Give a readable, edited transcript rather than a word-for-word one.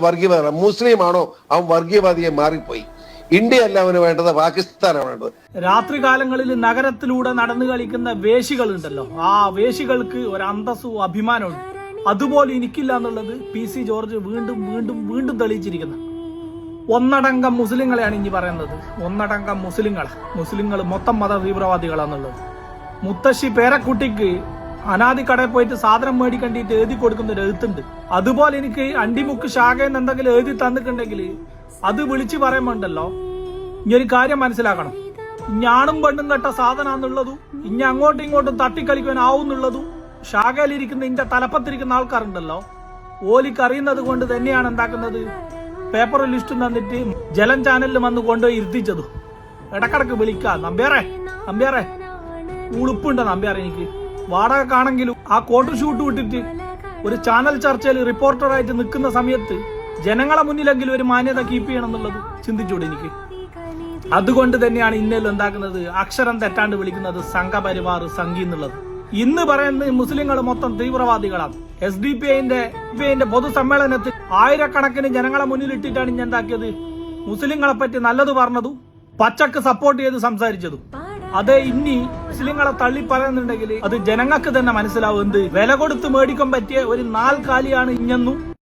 വർഗീയവാദ മുസ്ലിമാണോ അവൻ വർഗീയവാദിയെ മാറിപ്പോയി. ഇന്ത്യ അല്ല അവന് വേണ്ടത്, പാകിസ്ഥാനാണ് വേണ്ടത്. രാത്രി കാലങ്ങളിൽ നഗരത്തിലൂടെ നടന്നു കളിക്കുന്ന വേശികൾ ഉണ്ടല്ലോ, ആ വേശികൾക്ക് ഒരു അന്തസ്സും അഭിമാനമുണ്ട്. അതുപോലെ എനിക്കില്ല എന്നുള്ളത് PC ജോർജ് വീണ്ടും വീണ്ടും വീണ്ടും തെളിയിച്ചിരിക്കുന്ന ഒന്നടങ്കം മുസ്ലിങ്ങളെയാണ് ഇനി പറയുന്നത്. ഒന്നടങ്കം മുസ്ലിങ്ങൾ മൊത്തം മത തീവ്രവാദികളാന്നുള്ളത്. മുത്തശ്ശി പേരക്കുട്ടിക്ക് അനാദി കടയിൽ പോയിട്ട് സാധനം മേടിക്കണ്ടിട്ട് എഴുതി കൊടുക്കുന്ന ഒരു എഴുത്തുണ്ട്. അതുപോലെ എനിക്ക് അണ്ടിമുക്ക് ശാഖയെന്ന് എന്തെങ്കിലും എഴുതി തന്നിട്ടുണ്ടെങ്കിൽ അത് വിളിച്ചു പറയുമ്പോണ്ടല്ലോ, ഇനി ഒരു കാര്യം മനസ്സിലാക്കണം. ഞാണും പെണ്ണും കെട്ട സാധനാന്നുള്ളതും ഇനി അങ്ങോട്ടും ഇങ്ങോട്ടും തട്ടിക്കളിക്കാനാവുന്നുള്ളതും ശാഖയിലിരിക്കുന്ന ഇന്റെ തലപ്പത്തിരിക്കുന്ന ആൾക്കാരുണ്ടല്ലോ, ഓലിക്ക് അറിയുന്നത് കൊണ്ട് തന്നെയാണ് എന്താക്കുന്നത്, പേപ്പർ ലിസ്റ്റ് തന്നിട്ട് ജലം ചാനലിൽ വന്ന് കൊണ്ടുപോയി ഇരുത്തിച്ചതും. ഇടക്കിടക്ക് വിളിക്കാം, നമ്പ്യാറെ ഉളുപ്പുണ്ട് നമ്പ്യാറെ. എനിക്ക് വാടകക്കാണെങ്കിലും ആ കോട്ട് ഷൂട്ട് വിട്ടിട്ട് ഒരു ചാനൽ ചർച്ചയിൽ റിപ്പോർട്ടറായിട്ട് നിൽക്കുന്ന സമയത്ത് ജനങ്ങളെ മുന്നിലെങ്കിലും ഒരു മാന്യത കീപ്പ് ചെയ്യണം എന്നുള്ളത് ചിന്തിച്ചൂടെ എനിക്ക്. അതുകൊണ്ട് തന്നെയാണ് ഇന്നലെ എന്താക്കുന്നത്, അക്ഷരം തെറ്റാണ്ട് വിളിക്കുന്നത് സംഘപരിവാർ സംഘി എന്നുള്ളത്. ഇന്ന് പറയുന്ന മുസ്ലിങ്ങൾ മൊത്തം തീവ്രവാദികളാണ്. SDPIന്റെ പൊതുസമ്മേളനത്തിൽ ആയിരക്കണക്കിന് ജനങ്ങളെ മുന്നിലിട്ടിട്ടാണ് ഇനി എന്താക്കിയത്, മുസ്ലിങ്ങളെ പറ്റി നല്ലത് പറഞ്ഞതും പച്ചക്ക് സപ്പോർട്ട് ചെയ്ത് സംസാരിച്ചതും. അതെ, ഇനി മുസ്ലിങ്ങളെ തള്ളി പറയുന്നുണ്ടെങ്കിൽ അത് ജനങ്ങൾക്ക് തന്നെ മനസ്സിലാവും എന്ത് വില കൊടുത്ത് മേടിക്കാൻ പറ്റിയ ഒരു നാൽക്കാലിയാണ് ഇഞ്ഞെന്നും